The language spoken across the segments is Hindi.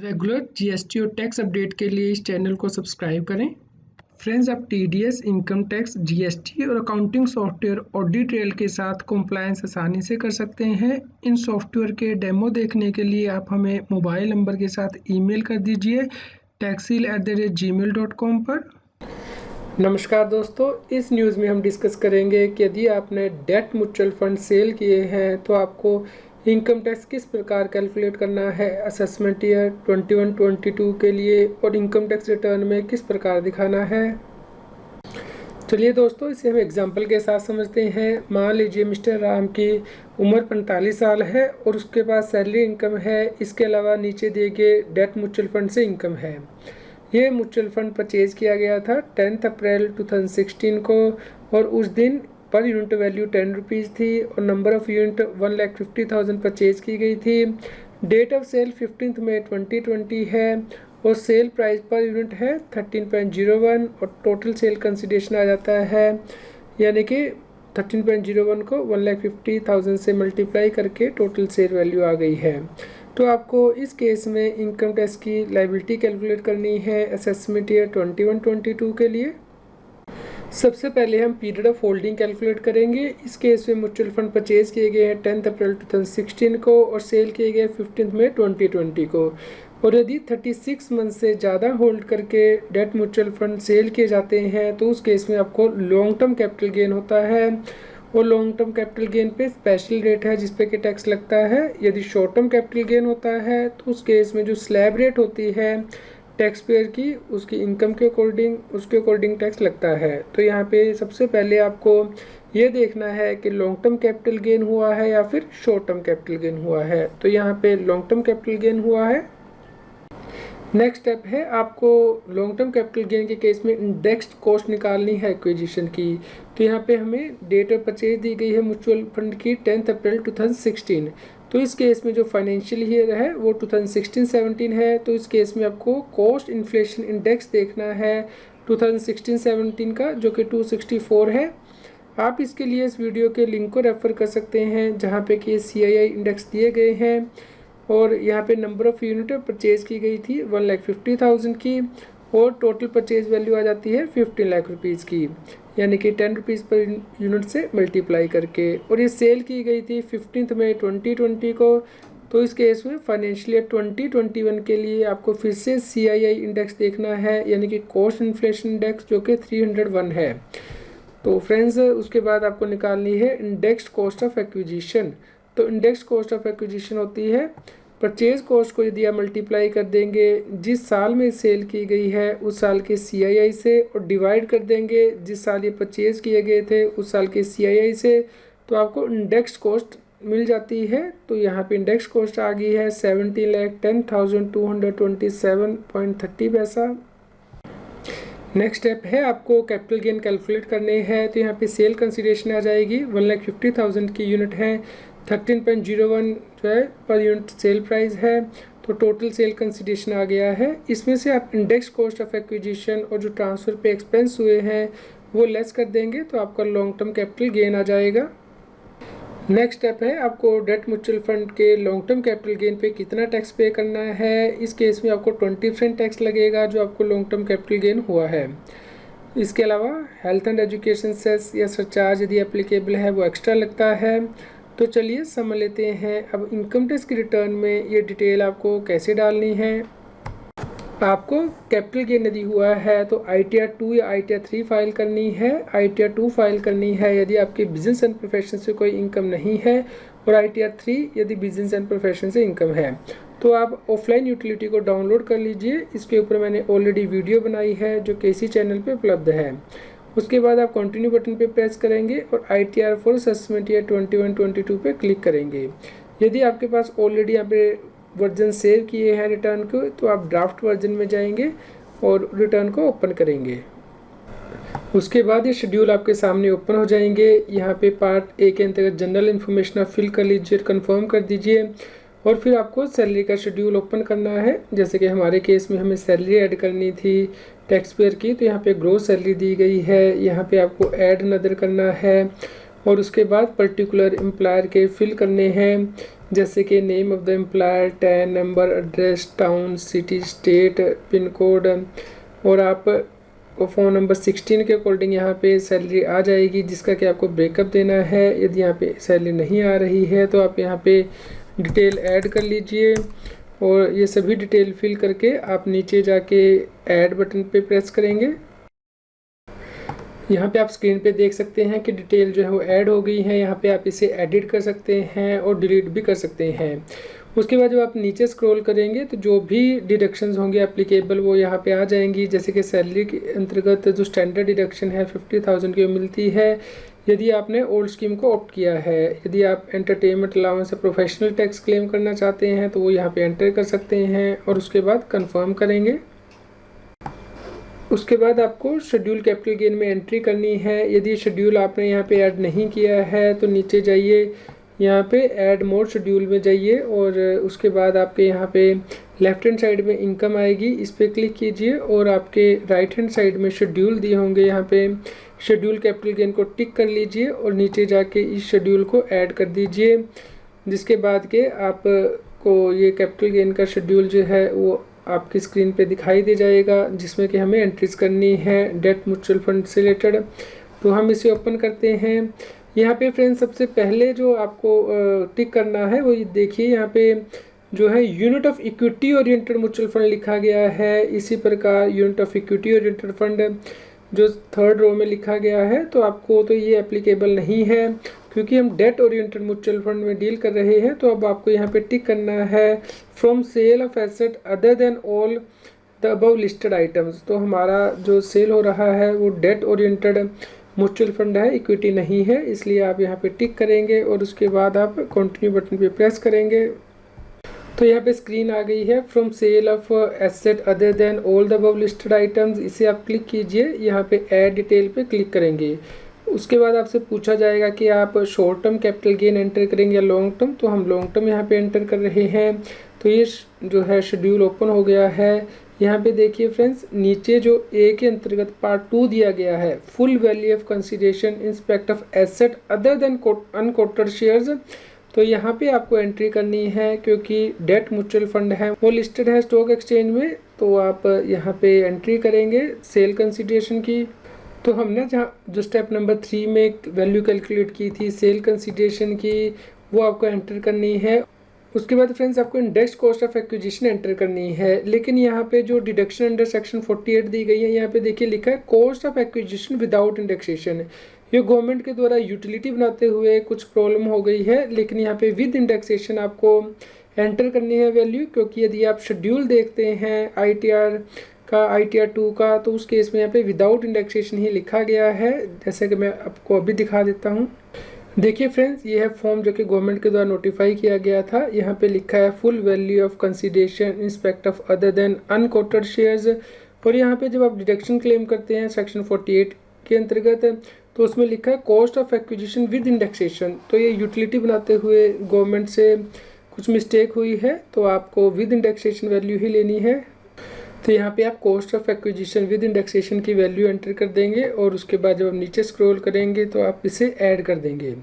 रेगुलर जीएसटी और टैक्स अपडेट के लिए इस चैनल को सब्सक्राइब करें। फ्रेंड्स, आप टीडीएस, इनकम टैक्स, जीएसटी और अकाउंटिंग सॉफ्टवेयर ऑडिट ट्रेल के साथ कंप्लायंस आसानी से कर सकते हैं। इन सॉफ्टवेयर के डेमो देखने के लिए आप हमें मोबाइल नंबर के साथ ईमेल कर दीजिए taxil@gmail.com पर। नमस्कार दोस्तों, इस न्यूज़ में हम डिस्कस करेंगे कि यदि आपने डेट म्यूचुअल फंड सेल किए हैं तो आपको इनकम टैक्स किस प्रकार कैलकुलेट करना है असेसमेंट ईयर 21-22 के लिए और इनकम टैक्स रिटर्न में किस प्रकार दिखाना है। चलिए दोस्तों, इसे हम एग्जांपल के साथ समझते हैं। मान लीजिए मिस्टर राम की उम्र 45 साल है और उसके पास सैलरी इनकम है। इसके अलावा नीचे दिए गए डेट म्यूचुअल फंड से इनकम है। ये म्यूचुअल फंड परचेज किया गया था 10 अप्रैल 2016 को और उस दिन पर यूनिट वैल्यू 10 रुपीज़ थी और नंबर ऑफ़ यूनिट 1,50,000 परचेज की गई थी। डेट ऑफ सेल 15 मई 2020 है और सेल प्राइस पर यूनिट है 13.01 और टोटल सेल कंसिडरेशन आ जाता है, यानी कि 13.01 को 1,50,000 से मल्टीप्लाई करके टोटल सेल वैल्यू आ गई है। तो आपको इस केस में इनकम टैक्स की लायबिलिटी कैलकुलेट करनी है असेसमेंट ईयर 21-22 के लिए। सबसे पहले हम पीरियड ऑफ होल्डिंग कैलकुलेट करेंगे। इस केस में म्यूचुअल फंड परचेज किए गए हैं 10 अप्रैल 2016 को और सेल किए गए 15 मई 2020 को। और यदि 36 मंथ से ज़्यादा होल्ड करके डेट म्यूचुअल फंड सेल किए जाते हैं तो उस केस में आपको लॉन्ग टर्म कैपिटल गेन होता है और लॉन्ग टर्म कैपिटल गेन पे स्पेशल रेट है जिस पे कि टैक्स लगता है। यदि शॉर्ट टर्म कैपिटल गेन होता है तो उस केस में जो स्लैब रेट होती है टैक्स पेयर की, उसकी इनकम के अकॉर्डिंग टैक्स लगता है। तो यहाँ पे सबसे पहले आपको ये देखना है कि लॉन्ग टर्म कैपिटल गेन हुआ है या फिर शॉर्ट टर्म कैपिटल गेन हुआ है। तो यहाँ पे लॉन्ग टर्म कैपिटल गेन हुआ है। नेक्स्ट स्टेप है आपको लॉन्ग टर्म कैपिटल गेन के केस में इंडेक्स्ड कॉस्ट निकालनी है एक्विजिशन की। तो यहाँ पे हमें डेट ऑफ परचेज दी गई है म्यूचुअल फंड की 10 अप्रैल 2016। तो इस केस में जो फाइनेंशियल ईयर है वो 2016-17 है। तो इस केस में आपको कॉस्ट इन्फ्लेशन इंडेक्स देखना है 2016-17 का, जो कि 264 है। आप इसके लिए इस वीडियो के लिंक को रेफ़र कर सकते हैं जहाँ पे कि CII इंडेक्स दिए गए हैं और यहाँ पे नंबर ऑफ़ यूनिट परचेज़ की गई थी 1,50,000 की और टोटल परचेज वैल्यू आ जाती है 15 लाख रुपीज़ की, यानी कि 10 रुपीज़ पर यूनिट से मल्टीप्लाई करके। और ये सेल की गई थी 15 मई 2020 को। तो इस केस में फाइनेंशियल ईयर 2021 के लिए आपको फिर से CII इंडेक्स देखना है, यानी कि कॉस्ट इन्फ्लेशन इंडेक्स, जो कि 301 है। तो फ्रेंड्स, उसके बाद आपको निकालनी है इंडेक्स्ड कॉस्ट ऑफ एक्विजिशन। तो इंडेक्स्ड कॉस्ट ऑफ एक्विजिशन होती है परचेज कॉस्ट को यदि आप मल्टीप्लाई कर देंगे जिस साल में सेल की गई है उस साल के CII से और डिवाइड कर देंगे जिस साल ये परचेज किए गए थे उस साल के CII से, तो आपको इंडेक्स्ड कॉस्ट मिल जाती है। तो यहाँ पे इंडेक्स कॉस्ट आ गई है 17,10,227.30 पैसा। नेक्स्ट स्टेप है आपको कैपिटल गेन कैलकुलेट करने हैं। तो यहाँ पे सेल कंसिडरेशन आ जाएगी 1,50,000 की यूनिट है, 13.01 जो है पर यूनिट सेल प्राइस है। तो टोटल सेल कंसिडरेशन आ गया है। इसमें से आप इंडेक्स कॉस्ट ऑफ एक्विजिशन और जो ट्रांसफ़र पे एक्सपेंस हुए हैं वो लेस कर देंगे तो आपका लॉन्ग टर्म कैपिटल गेन आ जाएगा। नेक्स्ट स्टेप है आपको डेट म्यूचुअल फंड के लॉन्ग टर्म कैपिटल गेन पे कितना टैक्स पे करना है। इस केस में आपको 20% टैक्स लगेगा जो आपको लॉन्ग टर्म कैपिटल गेन हुआ है। इसके अलावा हेल्थ एंड एजुकेशन सेस या सरचार्ज यदि एप्लीकेबल है वो एक्स्ट्रा लगता है। तो चलिए समझ लेते हैं अब इनकम टैक्स की रिटर्न में ये डिटेल आपको कैसे डालनी है। आपको कैपिटल गेन यदि हुआ है तो ITR 2 या ITR 3 फाइल करनी है। ITR 2 फाइल करनी है यदि आपके बिजनेस एंड प्रोफेशन से कोई इनकम नहीं है और ITR 3 यदि बिजनेस एंड प्रोफेशन से इनकम है। तो आप ऑफलाइन यूटिलिटी को डाउनलोड कर लीजिए। इसके ऊपर मैंने ऑलरेडी वीडियो बनाई है जो कि इसी चैनल पे उपलब्ध है। उसके बाद आप कंटिन्यू बटन पे प्रेस करेंगे और ITR फॉर असेसमेंट ईयर 21-22 पे क्लिक करेंगे। यदि आपके पास ऑलरेडी यहाँ पे वर्जन सेव किए हैं रिटर्न को तो आप ड्राफ्ट वर्जन में जाएंगे और रिटर्न को ओपन करेंगे। उसके बाद ये शेड्यूल आपके सामने ओपन हो जाएंगे। यहाँ पे पार्ट A के अंतर्गत जनरल इन्फॉर्मेशन आप फिल कर लीजिए, कंफर्म कर दीजिए और फिर आपको सैलरी का शेड्यूल ओपन करना है। जैसे कि हमारे केस में हमें सैलरी ऐड करनी थी टैक्स पेयर की, तो यहाँ पे ग्रोस सैलरी दी गई है। यहाँ पे आपको ऐड नदर करना है और उसके बाद पर्टिकुलर एम्प्लॉयर के फिल करने हैं, जैसे कि name of the employer, tan number, address, town, city, state, pin code, और आप फ़ोन नंबर 16 के अकॉर्डिंग यहाँ पे सैलरी आ जाएगी, जिसका कि आपको ब्रेकअप देना है। यदि यहाँ पे सैलरी नहीं आ रही है तो आप यहाँ पे डिटेल ऐड कर लीजिए, और ये सभी डिटेल फिल करके आप नीचे जाके ऐड बटन पे प्रेस करेंगे। यहाँ पे आप स्क्रीन पे देख सकते हैं कि डिटेल जो है वो ऐड हो गई है। यहाँ पे आप इसे एडिट कर सकते हैं और डिलीट भी कर सकते हैं। उसके बाद जब आप नीचे स्क्रॉल करेंगे तो जो भी डिडक्शंस होंगे एप्लीकेबल वो यहाँ पे आ जाएंगी, जैसे कि सैलरी के अंतर्गत जो स्टैंडर्ड डिडक्शन है 50,000 की मिलती है यदि आपने ओल्ड स्कीम को ऑप्ट किया है। यदि आप एंटरटेनमेंट अलाउंस या प्रोफेशनल टैक्स क्लेम करना चाहते हैं तो वो यहाँ पे एंटर कर सकते हैं, और उसके बाद कंफर्म करेंगे। उसके बाद आपको शेड्यूल कैपिटल गेन में एंट्री करनी है। यदि शेड्यूल आपने यहाँ पे ऐड नहीं किया है तो नीचे जाइए, यहाँ पे ऐड मोर शेड्यूल में जाइए, और उसके बाद आपके यहाँ पे लेफ्ट हैंड साइड में इनकम आएगी, इस पर क्लिक कीजिए, और आपके राइट हैंड साइड में शेड्यूल दिए होंगे, यहाँ पे शेड्यूल कैपिटल गेन को टिक कर लीजिए और नीचे जाके इस शेड्यूल को ऐड कर दीजिए, जिसके बाद के आपको ये कैपिटल गेन का शेड्यूल जो है वो आपकी स्क्रीन पे दिखाई दे जाएगा, जिसमें कि हमें एंट्रीज करनी है डेट म्यूचुअल फंड से रिलेटेड। तो हम इसे ओपन करते हैं। यहाँ पे फ्रेंड्स सबसे पहले जो आपको टिक करना है वो देखिए, यहाँ पे जो है unit of equity oriented mutual fund लिखा गया है। इसी प्रकार unit of equity oriented fund जो थर्ड रो में लिखा गया है, तो आपको तो ये एप्लीकेबल नहीं है क्योंकि हम डेट ओरिएंटेड म्यूचुअल फंड में डील कर रहे हैं। तो अब आपको यहाँ पे टिक करना है from sale of asset other than all the above listed items. तो हमारा जो सेल हो रहा है वो डेट ओरिएंटेड म्यूचुअल फंड है, इक्विटी नहीं है, इसलिए आप यहाँ पे टिक करेंगे और उसके बाद आप कंटिन्यू बटन पे प्रेस करेंगे। तो यहाँ पे स्क्रीन आ गई है from sale of asset other than all the above listed items, इसे आप क्लिक कीजिए, यहाँ पे ऐड डिटेल पे क्लिक करेंगे। उसके बाद आपसे पूछा जाएगा कि आप short term capital gain enter करेंगे या लॉन्ग टर्म, तो हम लॉन्ग टर्म यहाँ पे एंटर कर रहे हैं। तो ये जो है शेड्यूल ओपन हो गया है। यहाँ पे देखिए फ्रेंड्स, नीचे जो ए के अंतर्गत पार्ट 2 दिया गया है, full value of consideration in respect of asset other than unquoted shares, तो यहाँ पे आपको एंट्री करनी है क्योंकि डेट म्यूचुअल फंड है वो लिस्टेड है स्टॉक एक्सचेंज में। तो आप यहाँ पे एंट्री करेंगे सेल कंसीडरेशन की। तो हमने जहाँ जो स्टेप नंबर 3 में वैल्यू कैलकुलेट की थी सेल कंसीडरेशन की, वो आपको एंटर करनी है। उसके बाद फ्रेंड्स आपको index cost of acquisition enter करनी है, लेकिन यहाँ पे जो डिडक्शन अंडर सेक्शन 48 दी गई है, यहाँ पे देखिए लिखा है cost of acquisition without indexation. ये गवर्नमेंट के द्वारा यूटिलिटी बनाते हुए कुछ प्रॉब्लम हो गई है, लेकिन यहाँ पे विद इंडेक्सेशन आपको एंटर करनी है वैल्यू, क्योंकि यदि आप शेड्यूल देखते हैं ITR का, ITR 2 का, तो उस केस में यहाँ पे विदाउट इंडेक्सेशन ही लिखा गया है, जैसे कि मैं आपको अभी दिखा देता हूँ। देखिए फ्रेंड्स, ये है फॉर्म जो कि गवर्नमेंट के द्वारा नोटिफाई किया गया था। यहाँ पे लिखा है full value of consideration in respect of other than unquoted shares, और यहाँ पे जब आप डिडक्शन क्लेम करते हैं सेक्शन 48 के अंतर्गत, तो उसमें लिखा है cost of acquisition with indexation. तो ये यूटिलिटी बनाते हुए गवर्नमेंट से कुछ मिस्टेक हुई है, तो आपको विद इंडेक्सेशन वैल्यू ही लेनी है। तो यहाँ पे आप cost of acquisition with indexation की वैल्यू एंटर कर देंगे, और उसके बाद जब आप नीचे स्क्रॉल करेंगे तो आप इसे ऐड कर देंगे,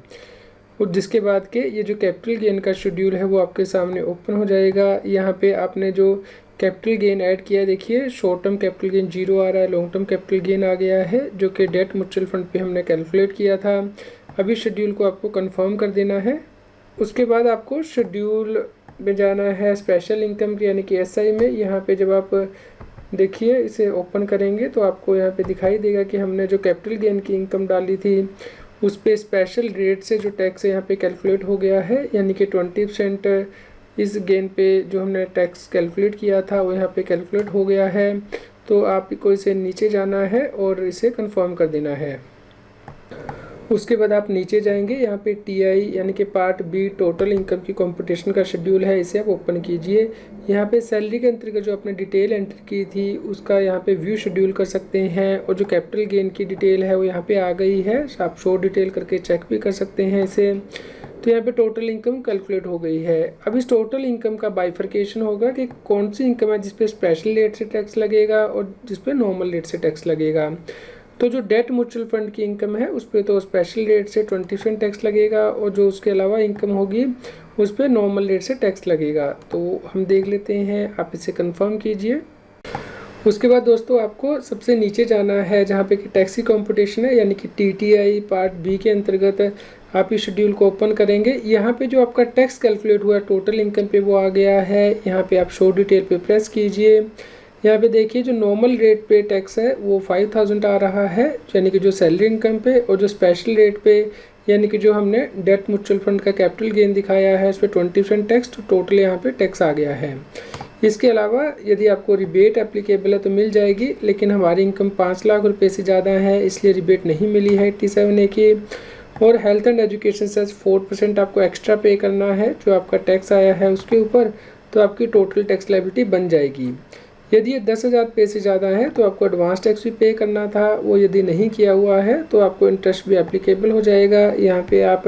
और जिसके बाद के ये जो कैपिटल गेन का शेड्यूल है वो आपके सामने ओपन हो जाएगा। यहाँ पे आपने जो कैपिटल गेन ऐड किया, देखिए शॉर्ट टर्म कैपिटल गेन 0 आ रहा है, लॉन्ग टर्म कैपिटल गेन आ गया है, जो कि डेट म्यूचुअल फंड पे हमने कैलकुलेट किया था। अभी शेड्यूल को आपको कंफर्म कर देना है। उसके बाद आपको शेड्यूल में जाना है स्पेशल इनकम यानी कि SI में। यहाँ पे जब आप देखिए इसे ओपन करेंगे तो आपको यहाँ पे दिखाई देगा कि हमने जो कैपिटल गेन की इनकम डाली थी उस पर स्पेशल रेट से जो टैक्स है यहाँ पे कैलकुलेट हो गया है, यानी कि 20% इस गेन पे जो हमने टैक्स कैलकुलेट किया था वो यहाँ पे कैलकुलेट हो गया है। तो आपको इसे नीचे जाना है और इसे कंफर्म कर देना है। उसके बाद आप नीचे जाएंगे, यहाँ पे TI यानी कि पार्ट B टोटल इनकम की कंप्यूटेशन का शेड्यूल है, इसे आप ओपन कीजिए। यहाँ पे सैलरी के अंतर्गत जो आपने डिटेल एंटर की थी उसका यहाँ पे व्यू शेड्यूल कर सकते हैं, और जो कैपिटल गेन की डिटेल है वो यहाँ पे आ गई है, आप शो डिटेल करके चेक भी कर सकते हैं इसे। तो यहाँ पे टोटल इनकम कैलकुलेट हो गई है। अब इस टोटल इनकम का बाइफर्केशन होगा कि कौन सी इनकम है जिस पे स्पेशल रेट से टैक्स लगेगा और जिस पे नॉर्मल रेट से टैक्स लगेगा। तो जो डेट म्यूचुअल फंड की इनकम है उस पर तो स्पेशल रेट से 20% टैक्स लगेगा, और जो उसके अलावा इनकम होगी उस पर नॉर्मल रेट से टैक्स लगेगा। तो हम देख लेते हैं, आप इसे कंफर्म कीजिए। उसके बाद दोस्तों आपको सबसे नीचे जाना है जहाँ पे कि टैक्स की कॉम्पिटिशन है, यानी कि TTI पार्ट बी के अंतर्गत आप इस शेड्यूल को ओपन करेंगे। यहाँ पे जो आपका टैक्स कैलकुलेट हुआ है टोटल इनकम पे वो आ गया है। यहाँ पे आप शो डिटेल पे प्रेस कीजिए। यहाँ पे देखिए जो नॉर्मल रेट पे टैक्स है वो 5000 आ रहा है, यानी कि जो सैलरी इनकम पे, और जो स्पेशल रेट पे यानी कि जो हमने डेट म्यूचुअल फंड का कैपिटल गेन दिखाया है उस पर 20% टैक्स, तो टोटल यहाँ पे टैक्स आ गया है। इसके अलावा यदि आपको रिबेट एप्लीकेबल है तो मिल जाएगी, लेकिन हमारी इनकम 5 लाख रुपए से ज़्यादा है इसलिए रिबेट नहीं मिली है 87A की। और हेल्थ एंड एजुकेशन सेस 4% आपको एक्स्ट्रा पे करना है जो आपका टैक्स आया है उसके ऊपर, तो आपकी टोटल टैक्स लायबिलिटी बन जाएगी। यदि ये 10,000 रुपये से ज़्यादा है तो आपको एडवांस टैक्स भी पे करना था, वो यदि नहीं किया हुआ है तो आपको इंटरेस्ट भी एप्लीकेबल हो जाएगा। यहाँ पे आप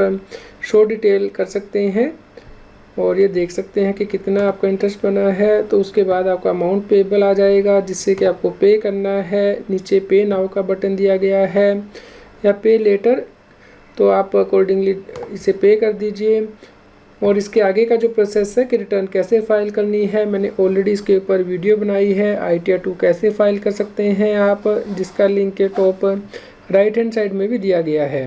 शो डिटेल कर सकते हैं और ये देख सकते हैं कि कितना आपका इंटरेस्ट बना है। तो उसके बाद आपका अमाउंट पेबल आ जाएगा जिससे कि आपको पे करना है। नीचे पे नाउ का बटन दिया गया है या पे लेटर, तो आप अकॉर्डिंगली इसे पे कर दीजिए। और इसके आगे का जो प्रोसेस है कि रिटर्न कैसे फ़ाइल करनी है, मैंने ऑलरेडी इसके ऊपर वीडियो बनाई है। ITR 2 कैसे फ़ाइल कर सकते हैं आप, जिसका लिंक के टॉप राइट हैंड साइड में भी दिया गया है।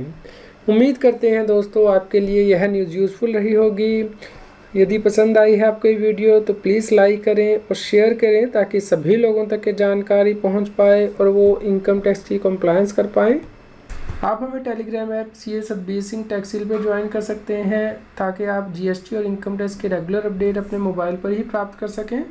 उम्मीद करते हैं दोस्तों आपके लिए यह न्यूज़ यूज़फुल रही होगी। यदि पसंद आई है आपको ये वीडियो तो प्लीज़ लाइक करें और शेयर करें ताकि सभी लोगों तक ये जानकारी पहुंच पाए और वो इनकम टैक्स की कंप्लायंस कर पाएँ। आप हमें Telegram app CA Satbir Singh टैक्सील पे ज्वाइन कर सकते हैं ताकि आप GST और इनकम टैक्स के रेगुलर अपडेट अपने मोबाइल पर ही प्राप्त कर सकें।